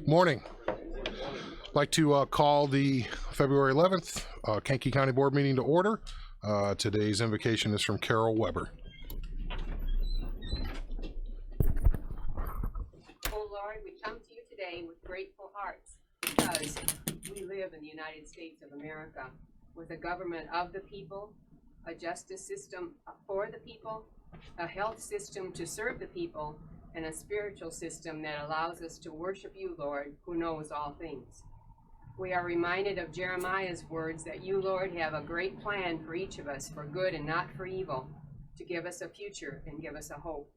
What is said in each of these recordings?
Morning. I'd like to call the February 11th Kankakee County Board meeting to order. Today's invocation is from Carol Weber. Oh Lord, we come to you today with grateful hearts because we live in the United States of America with a government of the people, a justice system for the people, a health system to serve the people, and a spiritual system that allows us to worship you, Lord, who knows all things. We are reminded of Jeremiah's words that you, Lord, have a great plan for each of us, for good and not for evil, to give us a future and give us a hope.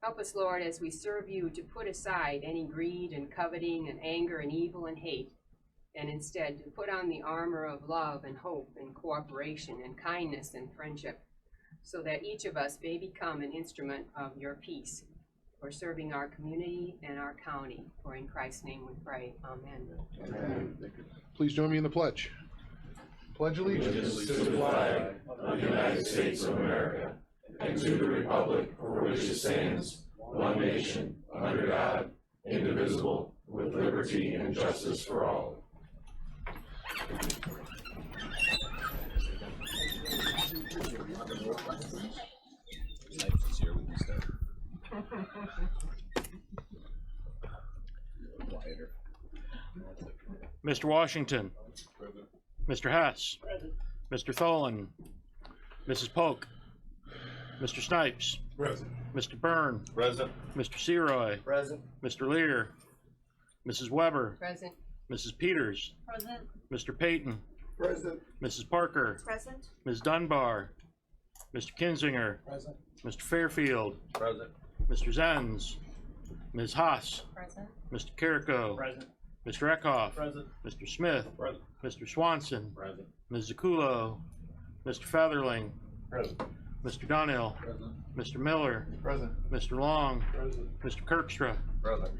Help us, Lord, as we serve you, to put aside any greed and coveting and anger and evil and hate, and instead to put on the armor of love and hope and cooperation and kindness and friendship, so that each of us may become an instrument of your peace for serving our community and our county. For in Christ's name we pray. Amen. Amen. Please join me in the pledge. Pledge allegiance to the flag of the United States of America and to the republic for which it stands, one nation, under God, indivisible, with liberty and justice for all. Mr. Washington, Mr. Hess, Mr. Tholen, Mrs. Polk, Mr. Snipes, Present. Mr. Byrne, Present. Mr. Seroy, Present. Mr. Lear, Mrs. Weber, Present. Mrs. Peters, Present. Mr. Payton, Present. Mrs. Parker, Present. Ms. Dunbar, Mr. Kinzinger, Present. Mr. Fairfield, Present. Mr. Zenz, Ms. Haas, Present. Mr. Carrico, Present. Mr. Eckhoff, Present. Mr. Smith, Present. Mr. Swanson, Present. Ms. Zakulo, Mr. Featherling, Present. Mr. Dunhill, Present. Mr. Miller, Present. Mr. Long, Present. Mr. Kirkstra, Present.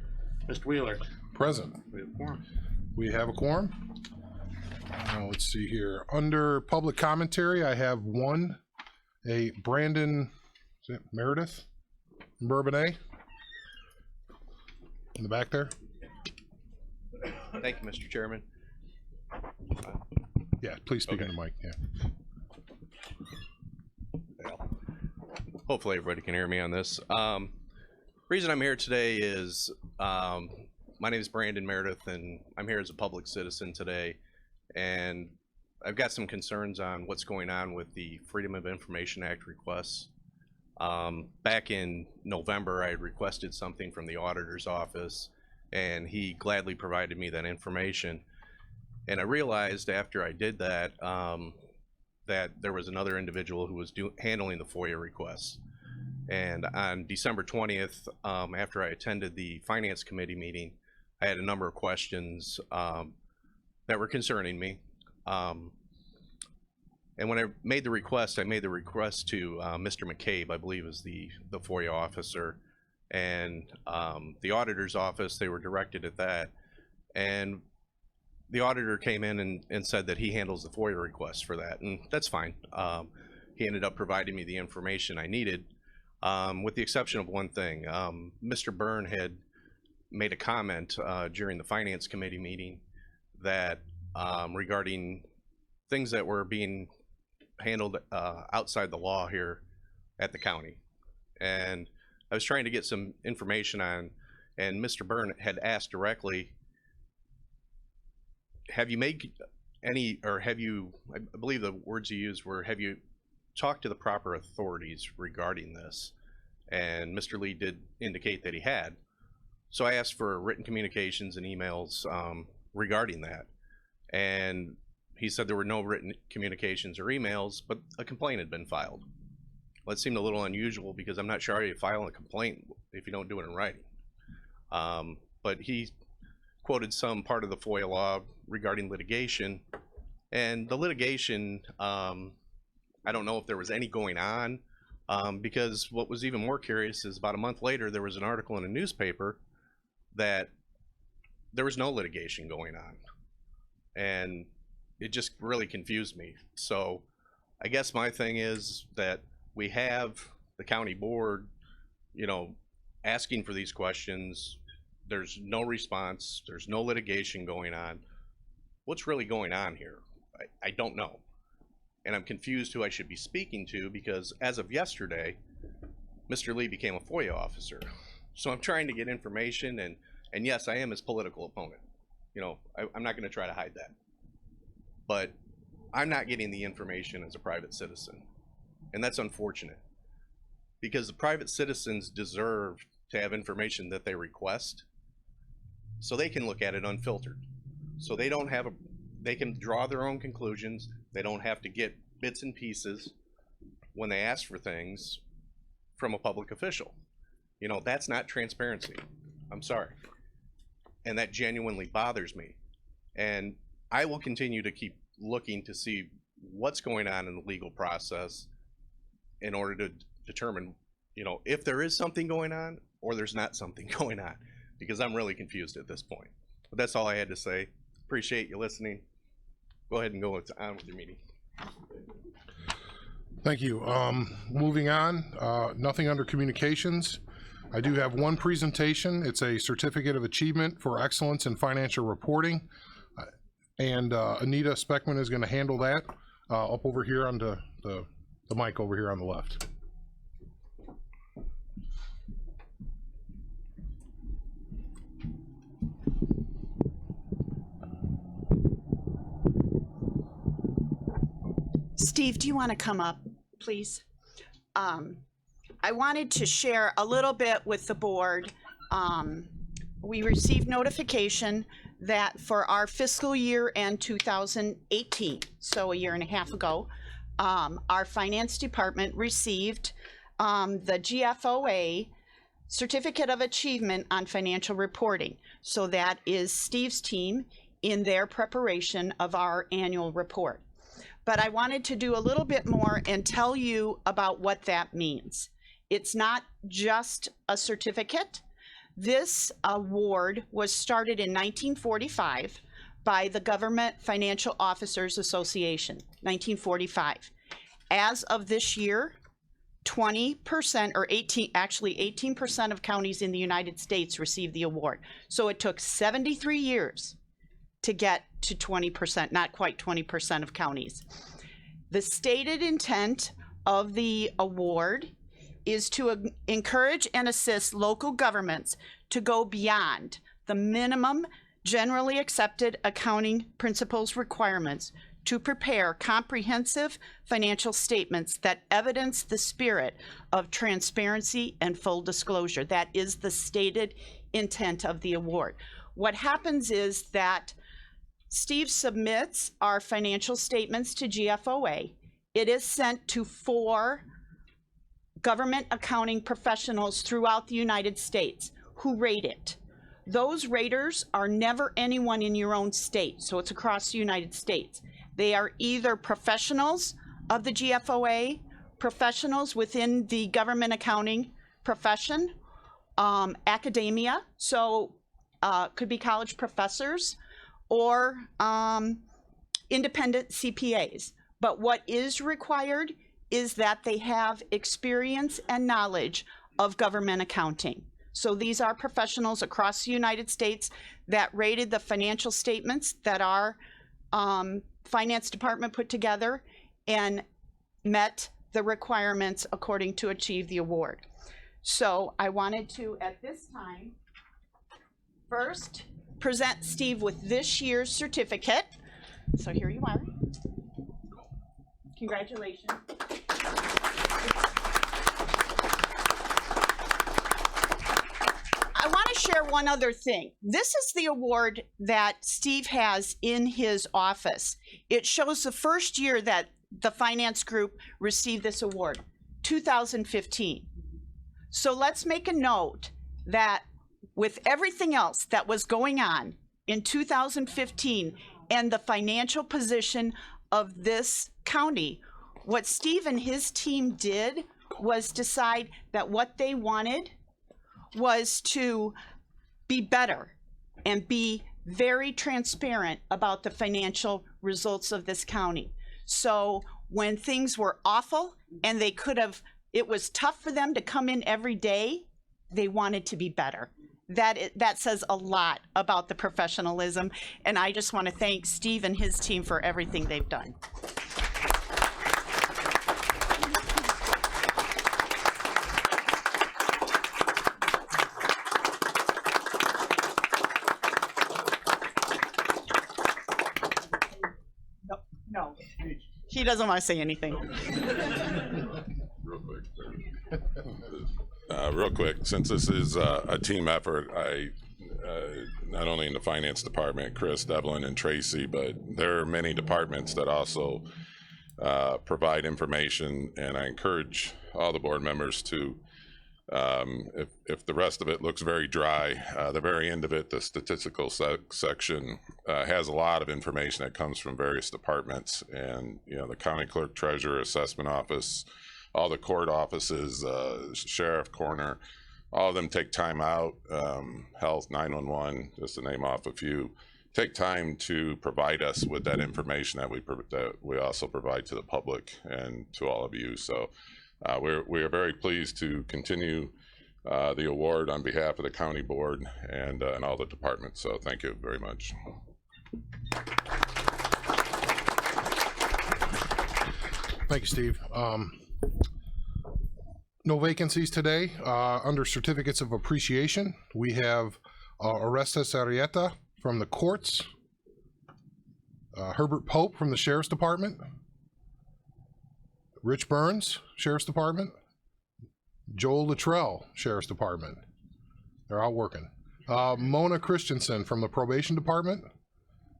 Mr. Wheeler. present. We have a quorum. Let's see here. Under public commentary, I have a Brandon, is it Meredith? Bourbonnais? In the back there? Thank you, Mr. Chairman. Yeah, please speak in Okay. the mic. Yeah. Well, hopefully everybody can hear me on this. Reason I'm here today is my name is Brandon Meredith, and I'm here as a public citizen today. And I've got some concerns on what's going on with the Freedom of Information Act requests. Back in November, I had requested something from the auditor's office, and he gladly provided me that information. And I realized after I did that, that there was another individual who was handling the FOIA requests. And on December 20th, after I attended the Finance Committee meeting, I had a number of questions that were concerning me. And when I made the request to Mr. McCabe, I believe is the FOIA officer, and the auditor's office, they were directed at that. And the auditor came in and said that he handles the FOIA requests for that, and that's fine. He ended up providing me the information I needed, with the exception of one thing. Mr. Byrne had made a comment during the Finance Committee meeting that regarding things that were being handled outside the law here at the county. And I was trying to get some information on, and Mr. Byrne had asked directly, have you made any, or have you, I believe the words you used were, have you talked to the proper authorities regarding this? And Mr. Lee did indicate that he had. So I asked for written communications and emails regarding that. And he said there were no written communications or emails, but a complaint had been filed. Well, it seemed a little unusual because I'm not sure how you file a complaint if you don't do it in writing. But he quoted some part of the FOIA law regarding litigation, and the litigation, I don't know if there was any going on, because what was even more curious is about a month later there was an article in a newspaper that there was no litigation going on, and it just really confused me. So I guess my thing is that we have the county board, you know, asking for these questions There's no response. There's no litigation going on. What's really going on here? I don't know. And I'm confused who I should be speaking to, because as of yesterday, Mr. Lee became a FOIA officer. So I'm trying to get information, and yes, I am his political opponent. You know, I'm not going to try to hide that. But I'm not getting the information as a private citizen. And that's unfortunate, because the private citizens deserve to have information that they request so they can look at it unfiltered. So they don't have they can draw their own conclusions. They don't have to get bits and pieces when they ask for things from a public official. You know, that's not transparency. I'm sorry. And that genuinely bothers me. And I will continue to keep looking to see what's going on in the legal process in order to determine, you know, if there is something going on or there's not something going on, because I'm really confused at this point. But that's all I had to say. Appreciate you listening. Go ahead and go on with your meeting. Thank you. Moving on, nothing under communications. I do have one presentation. It's a certificate of achievement for excellence in financial reporting. And Anita Speckman is going to handle that up over here on the mic over here on the left. Steve, do you want to come up, please? I wanted to share a little bit with the board. We received notification that for our fiscal year end 2018, so a year and a half ago, our finance department received the GFOA Certificate of Achievement on Financial Reporting. So that is Steve's team in their preparation of our annual report. But I wanted to do a little bit more and tell you about what that means. It's not just a certificate. This award was started in 1945 by the Government Financial Officers Association, 1945. As of this year, 20% or 18% of counties in the United States received the award. So it took 73 years to get to 20%, not quite 20% of counties. The stated intent of the award is to encourage and assist local governments to go beyond the minimum generally accepted accounting principles requirements to prepare comprehensive financial statements that evidence the spirit of transparency and full disclosure. That is the stated intent of the award. What happens is that Steve submits our financial statements to GFOA. It is sent to 4 government accounting professionals throughout the United States who rate it. Those raters are never anyone in your own state, so it's across the United States. They are either professionals of the GFOA, professionals within the government accounting profession, academia, so could be college professors, or independent CPAs. But what is required is that they have experience and knowledge of government accounting. So these are professionals across the United States that rated the financial statements that our finance department put together and met the requirements according to achieve the award. So I wanted to, at this time, first present Steve with this year's certificate. So here you are. Congratulations. I want to share one other thing. This is the award that Steve has in his office. It shows the first year that the finance group received this award, 2015. So let's make a note that with everything else that was going on in 2015 and the financial position of this county, what Steve and his team did was decide that what they wanted was to be better and be very transparent about the financial results of this county. So when things were awful and it was tough for them to come in every day, they wanted to be better. that says a lot about the professionalism, and I just want to thank Steve and his team for everything they've done. No, he doesn't want to say anything. Real quick, since this is a team effort, I not only in the finance department, Chris, Devlin, and Tracy, but there are many departments that also provide information, and I encourage all the board members to, if the rest of it looks very dry, the very end of it, the statistical section has a lot of information that comes from various departments, and the county clerk, treasurer, assessment office, all the court offices, sheriff, coroner, all of them take time out, health, 911, just to name off a few, take time to provide us with that information that we also provide to the public and to all of you. So we are very pleased to continue the award on behalf of the county board and all the departments. So thank you very much. Thank you, Steve. No vacancies today. Under certificates of appreciation, we have Orestes Arrieta from the courts, Herbert Pope from the Sheriff's Department, Rich Burns, Sheriff's Department, Joel Luttrell, Sheriff's Department. They're out working. Mona Christensen from the Probation Department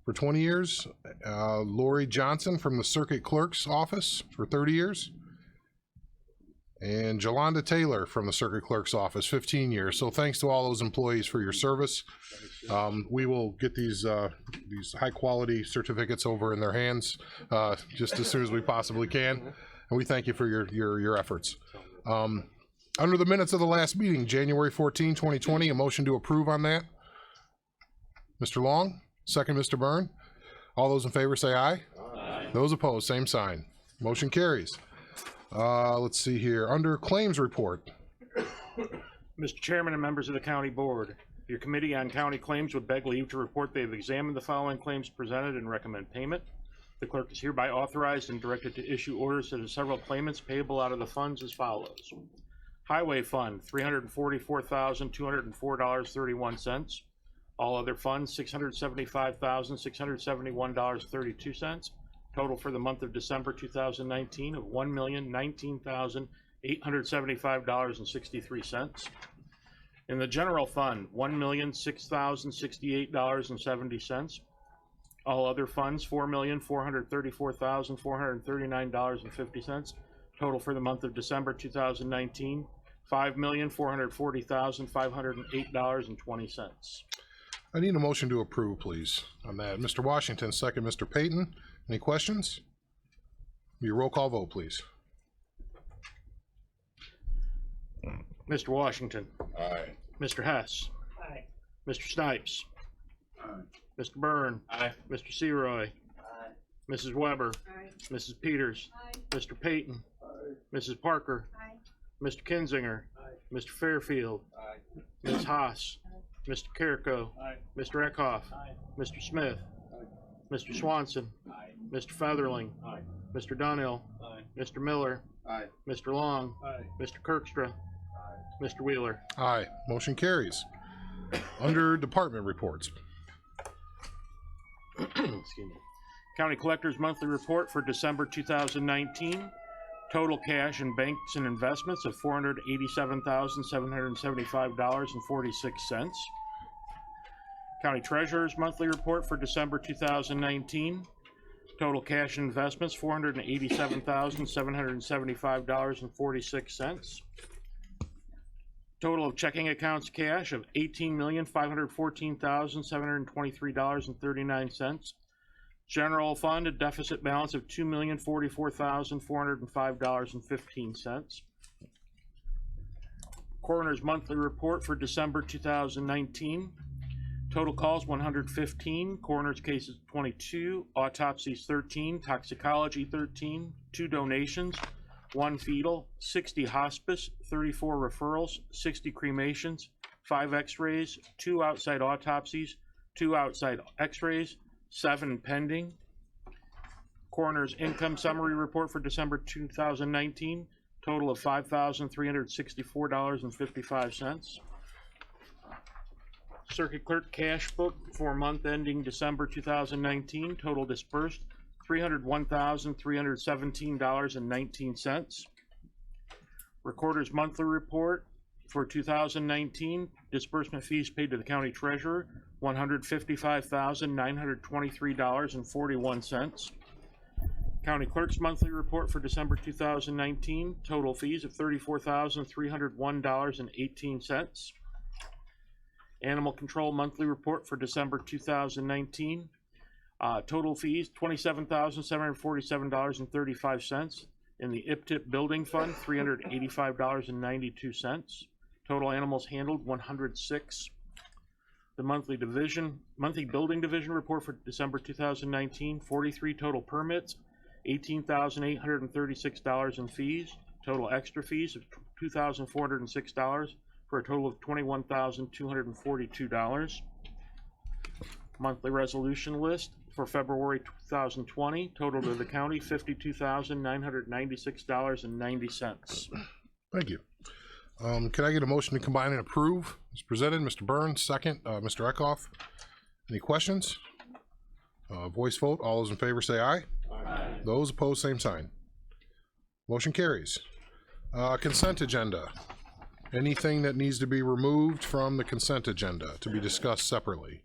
for 20 years. Lori Johnson from the Circuit Clerk's Office for 30 years. And Jolanda Taylor from the Circuit Clerk's Office, 15 years. So thanks to all those employees for your service. We will get these high-quality certificates over in their hands just as soon as we possibly can. And we thank you for your efforts. Under the minutes of the last meeting, January 14, 2020, a motion to approve on that. Mr. Long, second, Mr. Byrne. All those in favor say aye. Aye. Those opposed, same sign. Motion carries. Let's see here. Under claims report. Mr. Chairman and members of the county board, your committee on county claims would beg leave to report they have examined the following claims presented and recommend payment. The clerk is hereby authorized and directed to issue orders to the several claimants payable out of the funds as follows. Highway Fund, $344,204.31. All other funds, $675,671.32. Total for the month of December 2019 of $1,019,875.63. In the general fund, $1,006,068.70. All other funds, $4,434,439.50. Total for the month of December 2019, $5,440,508.20. I need a motion to approve, please, on that. Mr. Washington, second, Mr. Payton. Any questions? Your roll call vote, please. Mr. Washington. Aye. Mr. Hess. Aye. Mr. Snipes. Aye. Mr. Byrne. Aye. Mr. Seroy. Aye. Mrs. Weber. Aye. Mrs. Peters. Aye. Mr. Payton. Aye. Mrs. Parker. Aye. Mr. Kinzinger. Aye. Mr. Fairfield. Aye. Ms. Haas. Mr. Carrico. Aye. Mr. Eckhoff. Aye. Mr. Smith. Aye. Mr. Swanson. Aye. Mr. Featherling. Aye. Mr. Dunhill. Aye. Mr. Miller. Aye. Mr. Long. Aye. Mr. Kirkstra. Aye. Mr. Wheeler. Aye. Motion carries. Under department reports. Excuse me. County Collector's Monthly Report for December 2019. Total cash in banks and investments of $487,775.46. County Treasurer's Monthly Report for December 2019. Total cash and investments, $487,775.46. Total of checking accounts cash of $18,514,723.39. General fund, a deficit balance of $2,044,405.15. Coroner's Monthly Report for December 2019. Total calls 115, coroner's cases 22, autopsies 13, toxicology 13, 2 donations, 1 fetal, 60 hospice, 34 referrals, 60 cremations, 5 x-rays, 2 outside autopsies, 2 outside x-rays, 7 pending. Coroner's income summary report for December 2019, total of $5,364.55. Circuit clerk cash book for month ending December 2019, total dispersed $301,317.19. Recorder's monthly report for 2019, disbursement fees paid to the county treasurer, $155,923.41. County clerk's monthly report for December 2019, total fees of $34,301.18. Animal control monthly report for December 2019, total fees $27,747.35. In the IPTIP building fund, $385.92. Total animals handled 106. The monthly building division report for December 2019, 43 total permits, $18,836 in fees, total extra fees of $2,406 for a total of $21,242. Monthly resolution list for February 2020, total to the county $52,996.90. Thank you. Can I get a motion to combine and approve? It's presented. Mr. Burns, second. Mr. Eckhoff. Any questions? Voice vote. All those in favor say aye. Aye. Those opposed, same sign. Motion carries. Consent agenda. Anything that needs to be removed from the consent agenda to be discussed separately?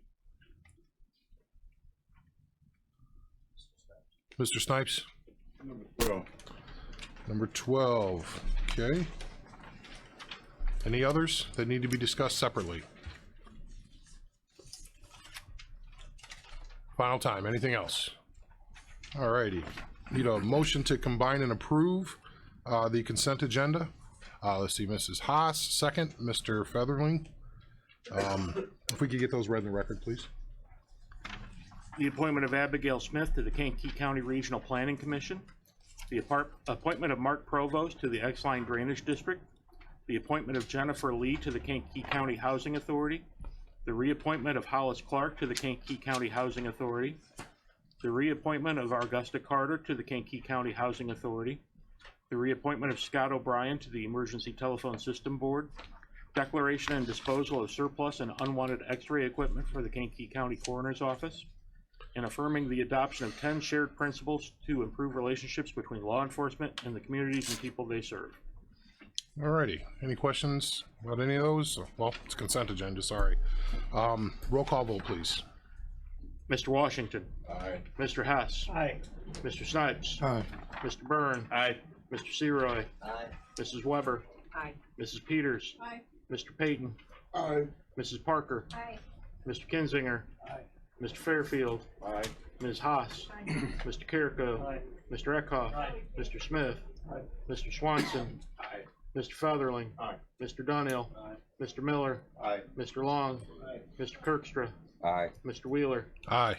Mr. Snipes? Number 12. Okay. Any others that need to be discussed separately? Final time. Anything else? All righty. Need a motion to combine and approve the consent agenda. Let's see, Mrs. Haas, second. Mr. Featherling. If we could get those read in the record, please. The appointment of Abigail Smith to the Kankakee County Regional Planning Commission. The appointment of Mark Provost to the X-Line Drainage District. The appointment of Jennifer Lee to the Kankakee County Housing Authority. The reappointment of Hollis Clark to the Kankakee County Housing Authority. The reappointment of Augusta Carter to the Kankakee County Housing Authority. The reappointment of Scott O'Brien to the Emergency Telephone System Board. Declaration and disposal of surplus and unwanted X-ray equipment for the Kankakee County Coroner's Office. And affirming the adoption of 10 shared principles to improve relationships between law enforcement and the communities and people they serve. Alrighty. Any questions about any of those? Well, it's consent agenda, sorry. Roll call vote, please. Mr. Washington. Aye. Mr. Hess. Aye. Mr. Snipes. Aye. Mr. Byrne. Aye. Mr. Seroy. Aye. Mrs. Weber. Aye. Mrs. Peters. Aye. Mr. Payton. Aye. Mrs. Parker. Aye. Mr. Kinzinger. Aye. Mr. Fairfield. Aye. Ms. Haas. Mr. Carrico. Aye. Mr. Eckhoff. Aye. Mr. Smith. Aye. Mr. Swanson. Aye. Mr. Featherling. Aye. Mr. Donnell. Aye. Mr. Miller. Aye. Mr. Long. Aye. Mr. Kirkstra. Aye. Mr. Wheeler. Aye.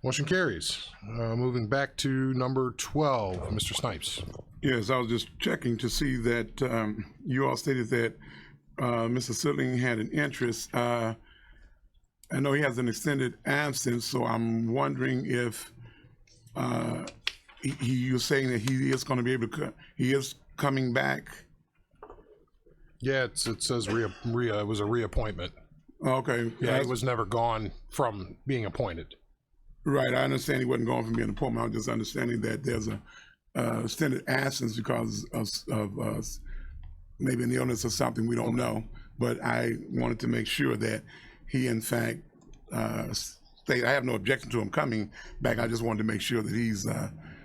Motion carries. Moving back to number 12, Mr. Snipes. Yes, I was just checking to see that you all stated that Mr. Sitling had an interest. I know he has an extended absence, so I'm wondering if you're saying that he is going to be able to, he is coming back. Yeah, it says it was a reappointment. Okay. Yeah, he was never gone from being appointed. Right, I understand he wasn't going from being appointed. I was just understanding that there's a extended absence because of maybe an illness or something, we don't know. But I wanted to make sure that he, in fact, stayed. I have no objection to him coming back. I just wanted to make sure that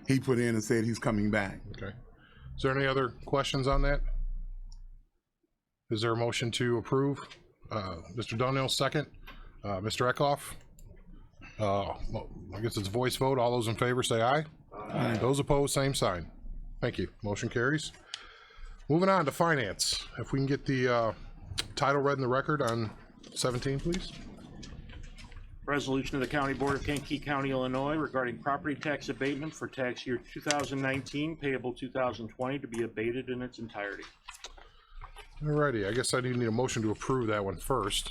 he put in and said he's coming back. Okay. Is there any other questions on that? Is there a motion to approve? Mr. Donnell, second. Mr. Eckhoff? I guess it's a voice vote. All those in favor say aye. Aye. Those opposed, same sign. Thank you. Motion carries. Moving on to finance. If we can get the title read in the record on 17, please. Resolution of the County Board of Kankakee County, Illinois regarding property tax abatement for tax year 2019 payable 2020 to be abated in its entirety. Alrighty, I guess I do need a motion to approve that one first.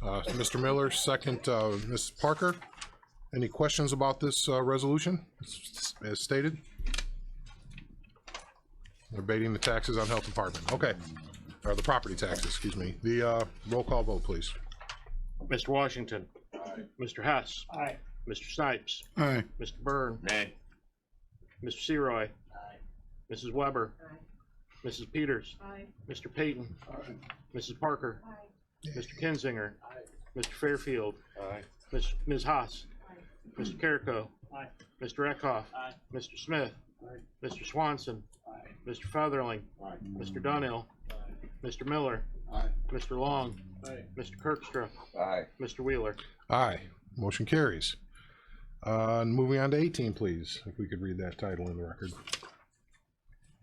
Mr. Miller, second, Ms. Parker. Any questions about this resolution as stated? Abating the taxes on health department. Okay, or the property taxes, excuse me. The roll call vote, please. Mr. Washington. Aye. Mr. Hess. Aye. Mr. Snipes. Aye. Mr. Byrne. Nay. Mr. Seroy. Aye. Mrs. Weber. Aye. Mrs. Peters. Aye. Mr. Payton. Mrs. Parker. Mr. Kinzinger. Mr. Fairfield. Aye. Ms. Haas. Mr. Carrico. Mr. Eckhoff. Mr. Smith. Mr. Swanson. Mr. Featherling. Mr. Dunhill. Mr. Miller. Mr. Long. Mr. Kirkstra. Aye. Mr. Wheeler. Aye, motion carries. Moving on to 18, please, if we could read that title in the record.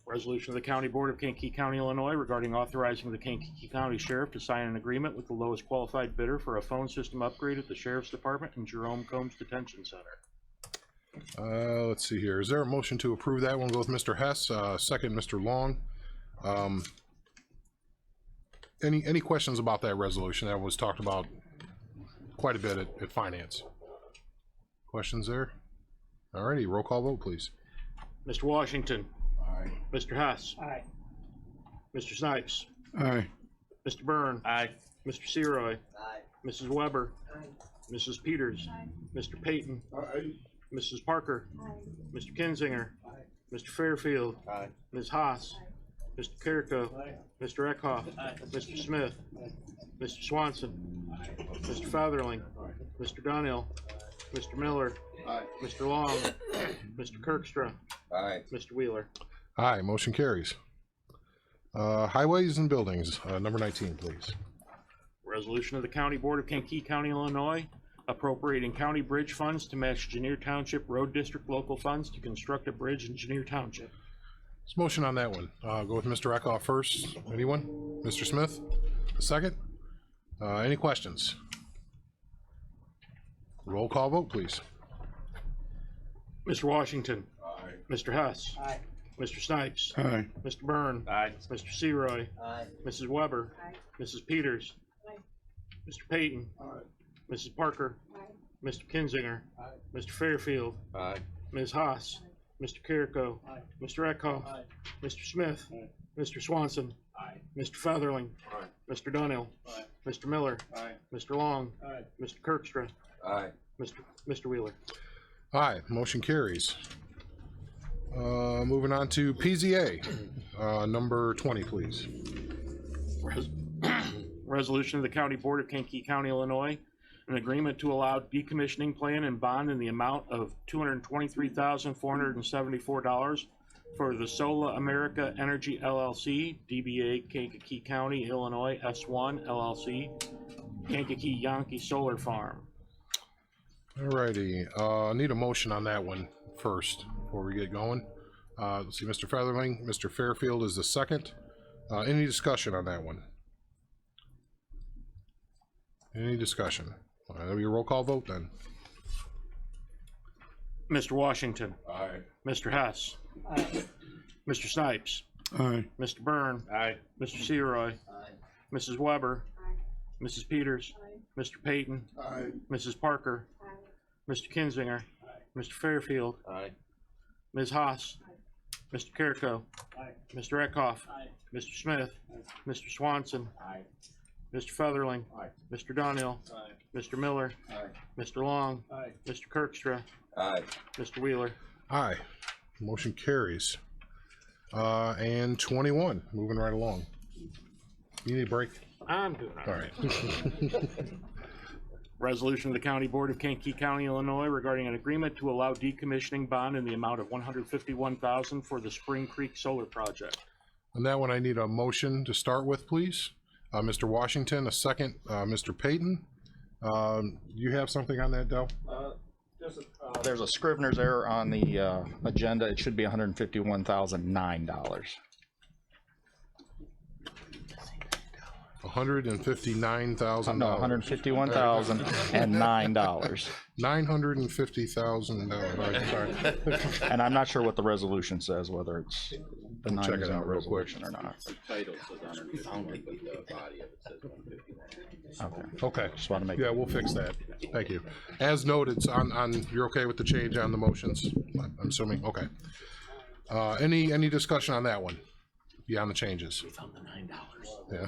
Resolution of the County Board of Kankakee County, Illinois regarding authorizing the Kankakee County Sheriff to sign an agreement with the lowest qualified bidder for a phone system upgrade at the Sheriff's Department and Jerome Combs Detention Center. Let's see here. Is there a motion to approve that one? Go with Mr. Hess, second, Mr. Long. Any questions about that resolution? That was talked about quite a bit at finance. Questions there? Alrighty, roll call vote, please. Mr. Washington. Aye. Mr. Hess. Aye. Mr. Snipes. Aye. Mr. Byrne. Aye. Mr. Seroy. Aye. Mrs. Weber. Aye. Mrs. Peters. Mr. Payton. Mrs. Parker. Mr. Kinzinger. Mr. Fairfield. Aye. Ms. Haas. Mr. Carrico. Mr. Eckhoff. Mr. Smith. Mr. Swanson. Mr. Featherling. Mr. Dunhill. Mr. Miller. Mr. Long. Mr. Kirkstra. Aye. Mr. Wheeler. Aye, motion carries. Highways and buildings, number 19, please. Resolution of the County Board of Kankakee County, Illinois, appropriating county bridge funds to match Janier Township Road District local funds to construct a bridge in Janier Township. Let's motion on that one. Go with Mr. Eckhoff first. Anyone? Mr. Smith, a second. Any questions? Roll call vote, please. Mr. Washington. Aye. Mr. Hess. Aye. Mr. Snipes. Aye. Mr. Byrne. Aye. Mr. Seroy. Aye. Mrs. Weber. Aye. Mrs. Peters. Aye. Mr. Payton. Mrs. Parker. Mr. Kinzinger. Mr. Fairfield. Aye. Ms. Haas. Mr. Carrico. Mr. Eckhoff. Mr. Smith. Mr. Swanson. Mr. Featherling. Mr. Dunhill. Mr. Miller. Mr. Long. Mr. Kirkstra. Aye. Mr. Wheeler. Aye, motion carries. Moving on to PZA, number 20, please. Resolution of the County Board of Kankakee County, Illinois, an agreement to allow decommissioning plan and bond in the amount of $223,474 for the Sola America Energy LLC, DBA Kankakee County, Illinois, S1 LLC, Kankakee Yankee Solar Farm. Alrighty, need a motion on that one first before we get going. Let's see, Mr. Featherling, Mr. Fairfield is the second. Any discussion on that one? Any discussion? That'll be a roll call vote then. Mr. Washington. Aye. Mr. Hess. Mr. Snipes. Aye. Mr. Byrne. Aye. Mr. Seroy. Mrs. Weber. Aye. Mrs. Peters. Mr. Payton. Aye. Mrs. Parker. Mr. Kinzinger. Mr. Fairfield. Aye. Ms. Haas. Mr. Carrico. Mr. Eckhoff. Mr. Smith. Mr. Swanson. Mr. Featherling. Mr. Dunhill. Mr. Miller. Mr. Long. Mr. Kirkstra. Aye. Mr. Wheeler. Aye, motion carries. And 21, moving right along. You need a break? I'm good. All right. Resolution of the County Board of Kankakee County, Illinois regarding an agreement to allow decommissioning bond in the amount of $151,000 for the Spring Creek Solar Project. On that one, I need a motion to start with, please. Mr. Washington, a second. Mr. Payton, you have something on that, Del? There's a Scrivener's error on the agenda. It should be $151,009. $159,000. No, $151,009. $950,000. Right, sorry. And I'm not sure what the resolution says, whether it's the We'll check it 90s in out the real quick. resolution or not. Title says 150, but the body of it says 151. Okay. Okay. Just want to make. Yeah, we'll fix that. Thank you. As noted, so you're okay with the change on the motions? I'm assuming, okay. Any discussion on that one? Beyond the changes? We found the $9. Yeah.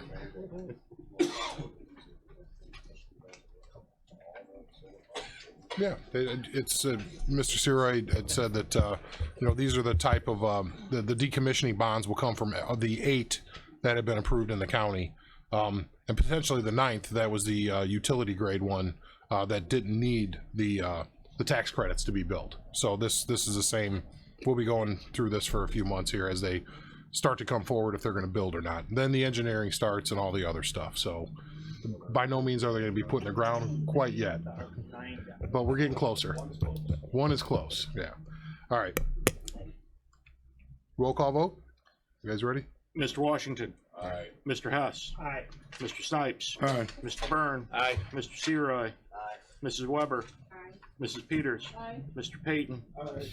Yeah, it's, Mr. Seroy had said that, these are the type of, the decommissioning bonds will come from the 8 that have been approved in the county. And potentially the 9th, that was the utility grade one that didn't need the tax credits to be built. So this is the same, we'll be going through this for a few months here as they start to come forward if they're gonna build or not. Then the engineering starts and all the other stuff, so by no means are they gonna be put in the ground quite yet. But we're getting closer. One is close, yeah. All right. Roll call vote? You guys ready? Mr. Washington. Aye. Mr. Hess. Aye. Mr. Snipes. Aye. Mr. Byrne. Aye. Mr. Seroy. Mrs. Weber. Aye. Mrs. Peters. Aye. Mr. Payton.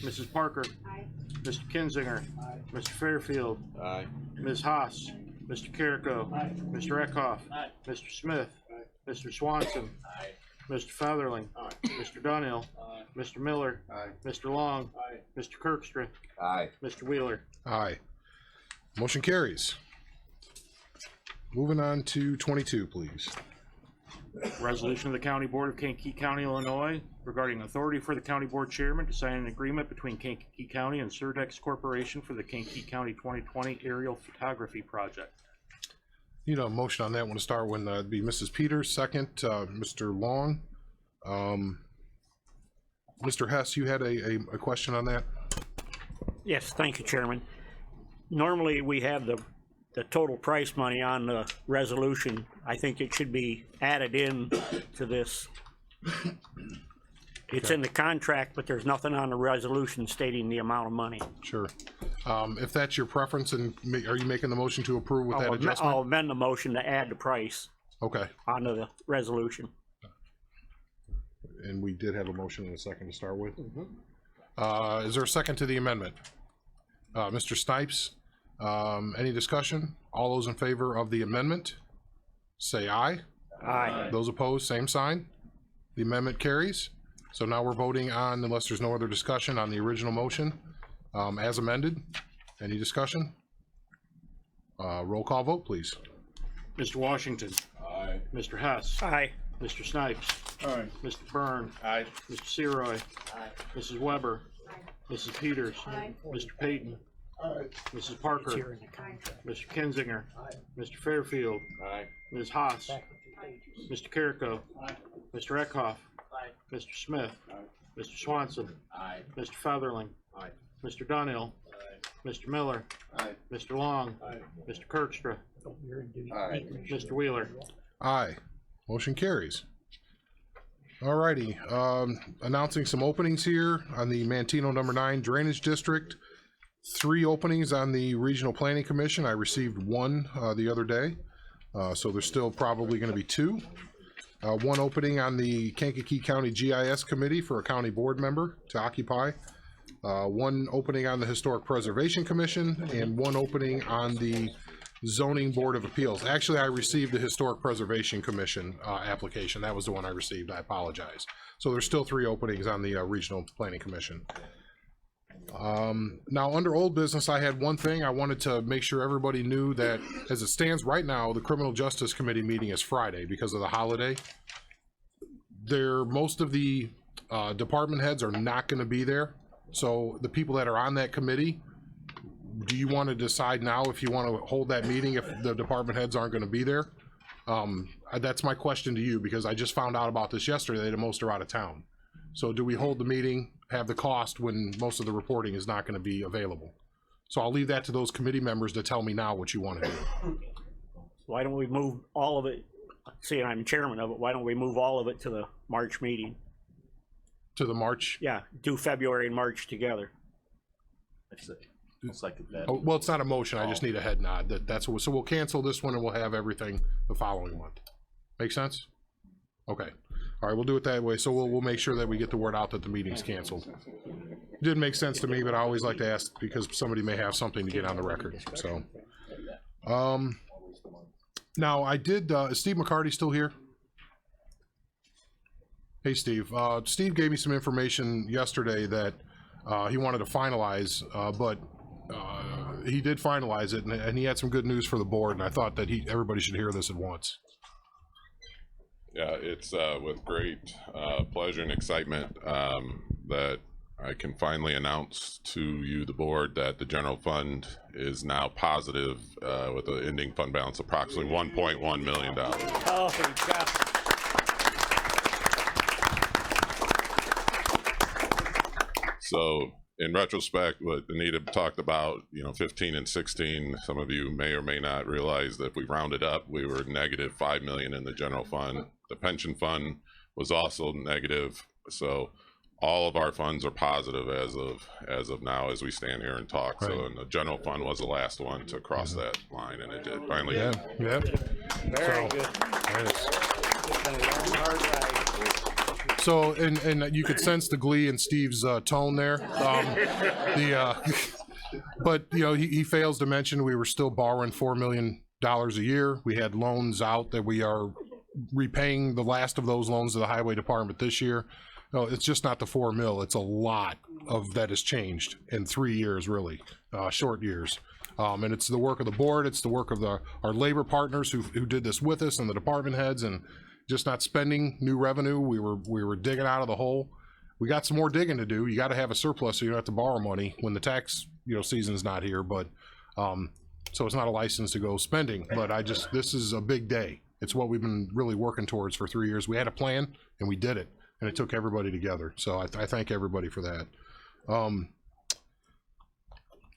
Mrs. Parker. Aye. Mr. Kinzinger. Mr. Fairfield. Aye. Ms. Haas. Mr. Carrico. Mr. Eckhoff. Mr. Smith. Mr. Swanson. Mr. Featherling. Mr. Dunhill. Mr. Miller. Mr. Long. Mr. Kirkstra. Aye. Mr. Wheeler. Aye. Motion carries. Moving on to 22, please. Resolution of the County Board of Kankakee County, Illinois, regarding authority for the county board chairman to sign an agreement between Kankakee County and Surdex Corporation for the Kankakee County 2020 aerial photography project. Need a motion on that one to start with, it'd be Mrs. Peters, second, Mr. Long. Mr. Hess, you had a question on that? Yes, thank you, Chairman. Normally, we have the total price money on the resolution. I think it should be added in to this. It's in the contract, but there's nothing on the resolution stating the amount of money. Sure. If that's your preference, and are you making the motion to approve with that I'll adjustment? amend the motion to add the price Okay, onto the resolution. and we did have a motion and a second to start with. Is there a second to the amendment? Mr. Snipes, any discussion? All those in favor of the amendment, say aye. Aye. Those opposed, same sign. The amendment carries. So now we're voting on, unless there's no other discussion, on the original motion as amended. Any discussion? Roll call vote, please. Mr. Washington. Aye. Mr. Hess. Aye. Mr. Snipes. Aye. Mr. Byrne. Aye. Mr. Seroy. Mrs. Weber. Mrs. Peters. Mr. Payton. Mrs. Parker. Mr. Kinzinger. Mr. Fairfield. Aye. Ms. Haas. Mr. Carrico. Mr. Eckhoff. Mr. Smith. Mr. Swanson. Aye. Mr. Featherling. Aye. Mr. Dunhill. Mr. Miller. Aye. Mr. Long. Mr. Kirkstra. Aye. Mr. Wheeler. Aye. Motion carries. Alrighty, announcing some openings here on the Mantino number 9 Drainage District. 3 openings on the Regional Planning Commission. I received 1 the other day, so there's still probably going to be 2. 1 opening on the Kankakee County GIS Committee for a county board member to occupy. 1 opening on the Historic Preservation Commission, and 1 opening on the Zoning Board of Appeals. Actually, I received the Historic Preservation Commission application. That was the one I received. I apologize. So there's still 3 openings on the Regional Planning Commission. Now, under old business, I had one thing. I wanted to make sure everybody knew that as it stands right now, the Criminal Justice Committee meeting is Friday because of the holiday. Most of the department heads are not going to be there. So the people that are on that committee, do you want to decide now if you want to hold that meeting if the department heads aren't going to be there? That's my question to you, because I just found out about this yesterday that most are out of town. So do we hold the meeting, have the cost when most of the reporting is not going to be available? So I'll leave that to those committee members to tell me now what you want to do. Why don't we move all of it, seeing I'm chairman of it, why don't we move all of it to the March meeting? To the March? Yeah, do February and March together. Oh, well, it's not a motion. I just need a head nod. So we'll cancel this one and we'll have everything the following month. Make sense? Okay. All right, we'll do it that way. So we'll make sure that we get the word out that the meeting's canceled. didn't make sense to me, but I always like to ask because somebody may have something to get on the record, so. Now, I did, is Steve McCarty still here? Hey, Steve. Steve gave me some information yesterday that he wanted to finalize, but he did finalize it, and he had some good news for the board, and I thought that everybody should hear this at once. Yeah, it's with great pleasure and excitement that I can finally announce to you, the board, that the general fund is now positive with an ending fund balance of approximately $1.1 million. Oh, God. So in retrospect, what Anita talked about, 15 and 16, some of you may or may not realize that if we rounded up, we were negative $5 million in the general fund. The pension fund was also negative. So all of our funds are positive as of now, as we stand here and talk. Right. So, and the general fund was the last one to cross that line, and it did finally. Yeah, yeah. Very good. Yes. It's been a long, hard ride. So, and you could sense the glee in Steve's tone there. But he fails to mention we were still borrowing $4 million a year. We had loans out that we are repaying the last of those loans to the highway department this year. No, it's just not the 4 mil. It's a lot of that has changed in 3 years, really, short years. And it's the work of the board. It's the work of our labor partners who did this with us, and the department heads, and just not spending new revenue. We were digging out of the hole. We got some more digging to do. You got to have a surplus so you don't have to borrow money when the tax season's not here. But so it's not a license to go spending. But this is a big day. It's what we've been really working towards for 3 years. We had a plan and we did it, and it took everybody together. So I thank everybody for that.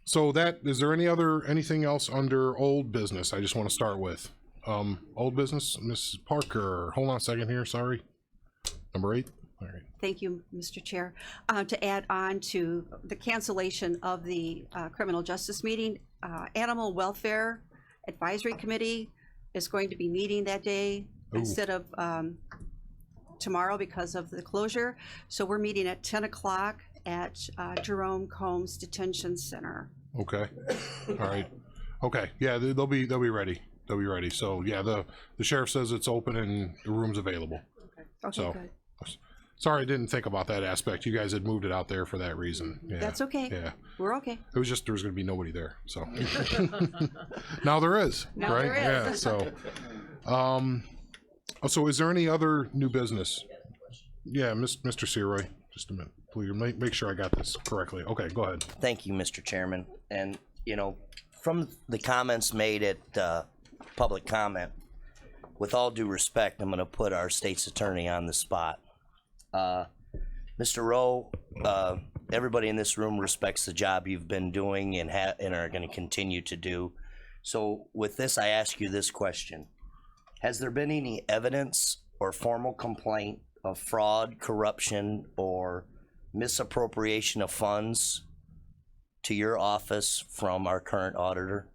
So is there anything else under old business? I just want to start with old business. Mrs. Parker, hold on a second here. Sorry. Number 8. All right. Thank you, Mr. Chair. To add on to the cancellation of the criminal justice meeting, Animal Welfare Advisory Committee is going to be meeting that day instead of tomorrow because of the closure. So we're meeting at 10 o'clock at Jerome Combs Detention Center. Okay. All right. Okay. Yeah, they'll be ready. They'll be ready. So yeah, the sheriff says it's open and the room's available. Okay, So, good. Sorry, I didn't think about that aspect. You guys had moved it out there for that reason. Yeah. That's okay. Yeah. We're okay. It was just there was going to be nobody there. So now there is. Now right? there is. Yeah. So, so is there any other new business? Yeah, Mr. Seroy. Just a minute, please. Make sure I got this correctly. Okay, go ahead. Thank you, Mr. Chairman. And, from the comments made at public comment, with all due respect, I'm going to put our state's attorney on the spot. Mr. Rowe, everybody in this room respects the job you've been doing and are going to continue to do. So with this, I ask you this question. Has there been any evidence or formal complaint of fraud, corruption, or misappropriation of funds to your office from our current auditor?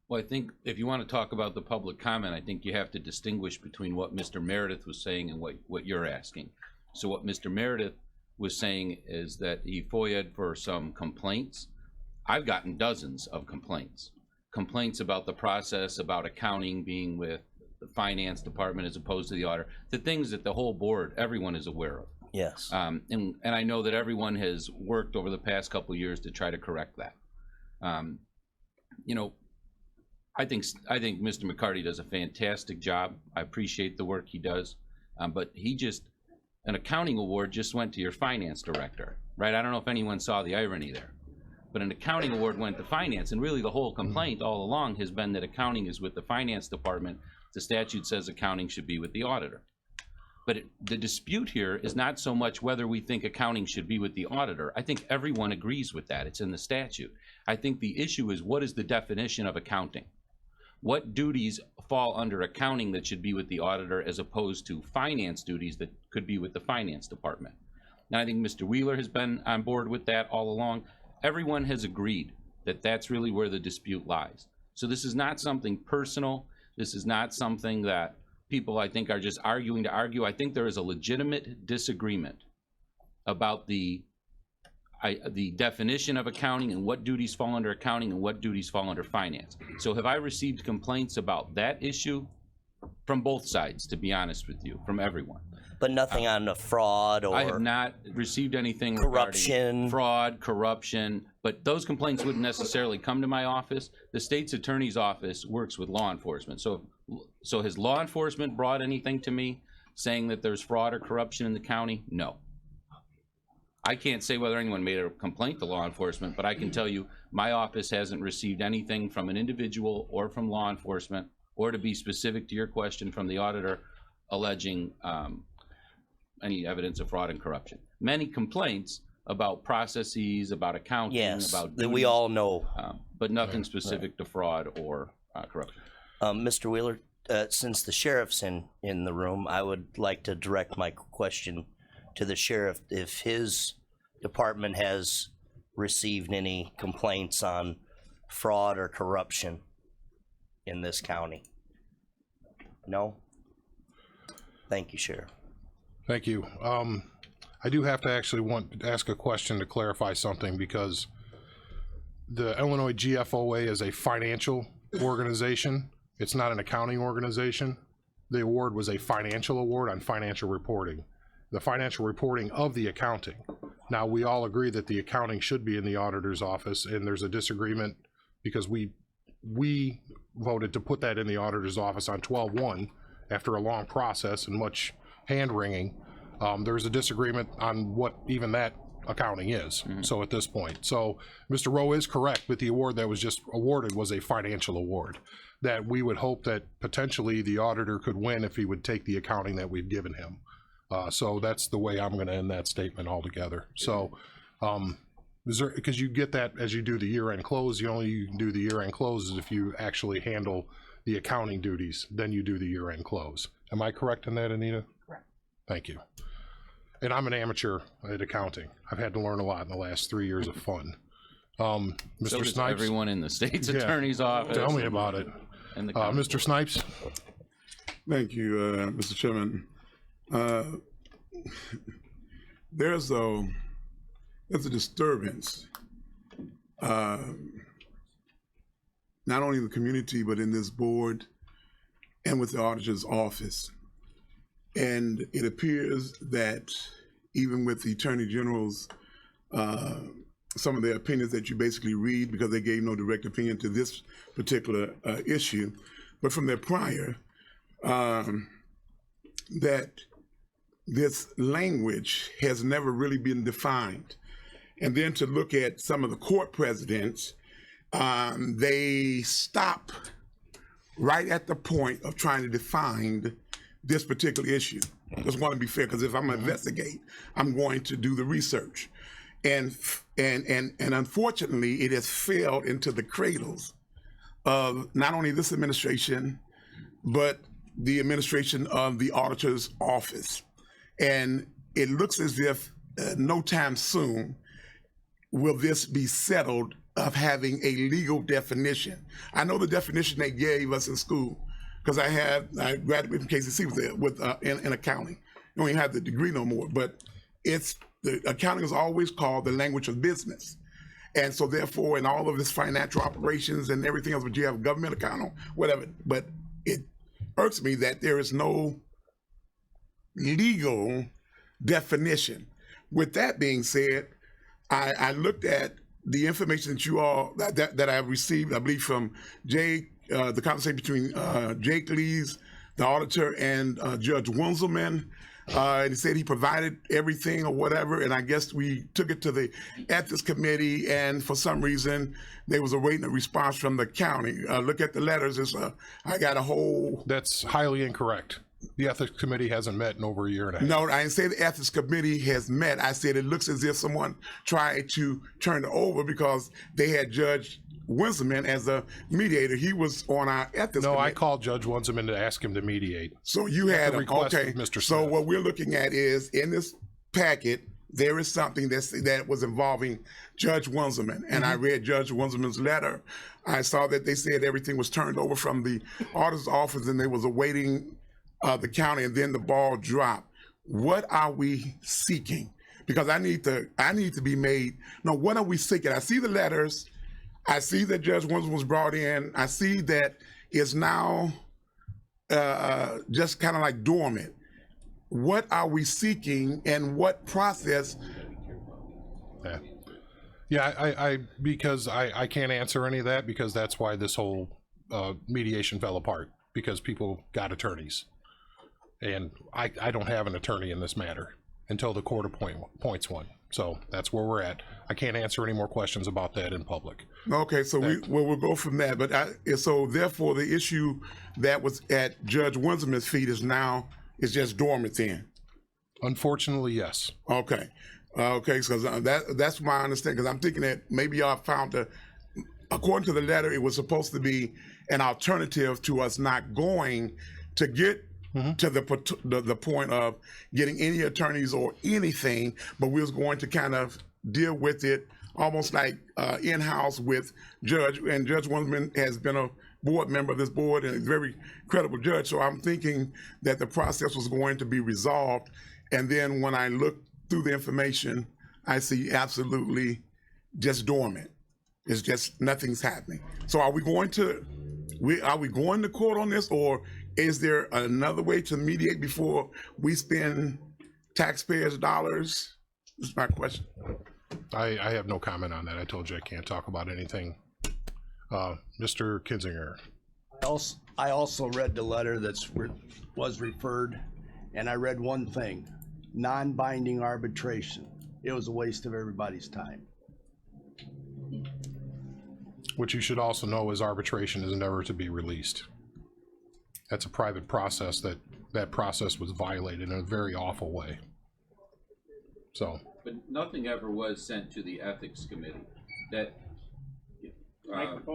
Well, I think if you want to talk about the public comment, I think you have to distinguish between what Mr. Meredith was saying and what you're asking. So what Mr. Meredith was saying is that he FOIA'd for some complaints. I've gotten dozens of complaints about the process, about accounting being with the finance department as opposed to the auditor, the things that the whole board, everyone is aware of. Yes. And I know that everyone has worked over the past couple of years to try to correct that. I think Mr. McCarty does a fantastic job. I appreciate the work he does, but an accounting award just went to your finance director, right? I don't know if anyone saw the irony there, but an accounting award went to finance, and really the whole complaint all along has been that accounting is with the finance department. The statute says accounting should be with the auditor. But the dispute here is not so much whether we think accounting should be with the auditor. I think everyone agrees with that. It's in the statute. I think the issue is, what is the definition of accounting? What duties fall under accounting that should be with the auditor as opposed to finance duties that could be with the finance department? Now, I think Mr. Wheeler has been on board with that all along. Everyone has agreed that that's really where the dispute lies. So this is not something personal. This is not something that people, I think, are just arguing to argue. I think there is a legitimate disagreement about the definition of accounting and what duties fall under accounting and what duties fall under finance. So have I received complaints about that issue? From both sides, to be honest with you, from everyone. But nothing on the fraud or I have not received anything corruption. regarding fraud, corruption, but those complaints wouldn't necessarily come to my office. The state's attorney's office works with law enforcement. So has law enforcement brought anything to me saying that there's fraud or corruption in the county? No. I can't say whether anyone made a complaint to law enforcement, but I can tell you my office hasn't received anything from an individual or from law enforcement, or to be specific to your question, from the auditor alleging any evidence of fraud and corruption. Many complaints about processes, about accounting, yes, about that we duties, all know. but nothing specific to fraud or corruption. Mr. Wheeler, since the sheriff's in the room, I would like to direct my question to the sheriff if his department has received any complaints on fraud or corruption in this county. No? Thank you, Sheriff. Thank you. I do have to actually ask a question to clarify something, because the Illinois GFOA is a financial organization. It's not an accounting organization. The award was a financial award on financial reporting. The financial reporting of the accounting. Now, we all agree that the accounting should be in the auditor's office, and there's a disagreement because we voted to put that in the auditor's office on 12/1 after a long process and much hand-wringing. There's a disagreement on what even that accounting is. So at this point, so Mr. Rowe is correct, but the award that was just awarded was a financial award that we would hope that potentially the auditor could win if he would take the accounting that we've given him. So that's the way I'm going to end that statement altogether. So is there, because you get that as you do the year-end close, you can do the year-end closes if you actually handle the accounting duties, then you do the year-end close. Am I correct in that, Anita? Correct. Thank you. And I'm an amateur at accounting. I've had to learn a lot in the last 3 years of fun. Mr. So does Snipes? everyone in the state's Yeah. attorney's office. Tell me about it. And the Mr. Snipes? Thank you, Mr. Chairman. There's a disturbance, not only in the community, but in this board and with the auditor's office. And it appears that even with the Attorney General's, some of their opinions that you basically read, because they gave no direct opinion to this particular issue, but from their prior, that this language has never really been defined. And then to look at some of the court presidents, they stop right at the point of trying to define this particular issue. Just want to be fair, because if I'm going to investigate, I'm going to do the research. And unfortunately, it has failed into the cradles of not only this administration, but the administration of the auditor's office. And it looks as if no time soon will this be settled of having a legal definition. I know the definition they gave us in school, because I graduated from KCC with in accounting. You don't even have the degree no more, but the accounting is always called the language of business. And so therefore, in all of this financial operations and everything else, but you have government accounting, whatever, but it irks me that there is no legal definition. With that being said, I looked at the information that you all, that I have received, I believe from Jake, the conversation between Jake Lees, the auditor, and Judge Winselman. And he said he provided everything or whatever, and I guess we took it to the ethics committee, and for some reason they was awaiting a response from the county. Look at the letters. I got a whole. That's highly incorrect. The ethics committee hasn't met in over a year and a half. No, I didn't say the ethics committee has met. I said it looks as if someone tried to turn it over because they had Judge Winselman as a mediator. He was on our ethics committee. I called Judge Winselman to ask him to mediate. So you had a request okay. of Mr. So Smith. what we're looking at is in this packet there is something that was involving Judge Winselman, and I read Judge Winselman's letter. I saw that they said everything was turned over from the auditor's office, and they was awaiting the county, and then the ball dropped. What are we seeking? because I need to be made. No, what are we seeking? I see the letters. I see that Judge Winslow was brought in. I see that it's now just kind of like dormant. What are we seeking, and what process? Yeah, I because I can't answer any of that, because that's why this whole mediation fell apart, because people got attorneys. And I don't have an attorney in this matter until the court appoints one. So that's where we're at. I can't answer any more questions about that in public. Okay, so we'll go from that. But so therefore, the issue that was at Judge Winselman's feet is just dormant then. Unfortunately, yes. Okay, okay, so that's my understanding. Because I'm thinking that maybe y'all found according to the letter, it was supposed to be an alternative to us not going to get to the point of getting any attorneys or anything, but we was going to kind of deal with it almost like in-house with Judge, and Judge Winsman has been a board member of this board and a very credible judge. So I'm thinking that the process was going to be resolved. And then when I look through the information, I see absolutely just dormant. It's just nothing's happening. So are we going to court on this, or is there another way to mediate before we spend taxpayers' dollars? That's my question. I have no comment on that. I told you I can't talk about anything. Mr. Kinzinger. I also read the letter was referred, and I read one thing: non-binding arbitration. It was a waste of everybody's time. What you should also know is arbitration is never to be released. That's a private process. That process was violated in a very awful way. So. But nothing ever was sent to the ethics committee. That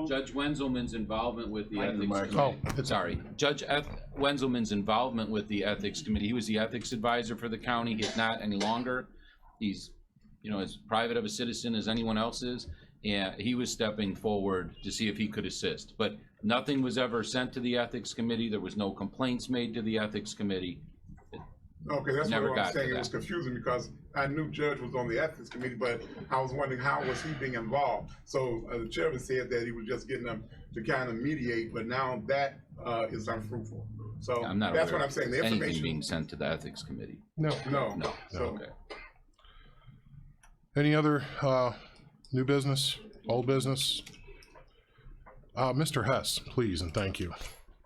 Judge Wenzelman's involvement with the ethics committee. Judge Wenzelman's involvement with the ethics committee. He was the ethics advisor for the county. He's not any longer. He's, as private of a citizen as anyone else is. And he was stepping forward to see if he could assist. But nothing was ever sent to the ethics committee. There was no complaints made to the ethics committee. Okay, that's what I'm saying. It was confusing because I knew Judge was on the ethics committee, but I was wondering how was he being involved. So the chairman said that he was just getting them to kind of mediate, but now that is unfruitful. So I'm not that's aware what I'm saying. The anything information being sent to the ethics committee. No. So, okay. Any other new business, old business? Mr. Hess, please, and thank you.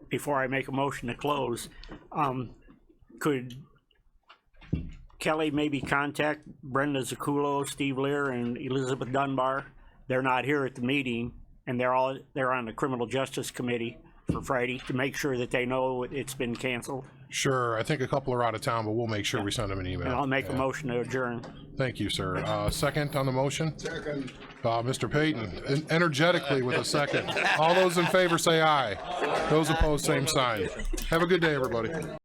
Before I make a motion to close, could Kelly maybe contact Brenda Zaculo, Steve Lear, and Elizabeth Dunbar? They're not here at the meeting, and they're on the Criminal Justice Committee for Friday, to make sure that they know it's been canceled. Sure, I think a couple are out of town, but we'll make sure we send them an email. And I'll make a motion to adjourn. Thank you, sir. Second on the motion? Second. Mr. Payton, energetically with a second. All those in favor say aye. Those opposed, same sign. Have a good day, everybody.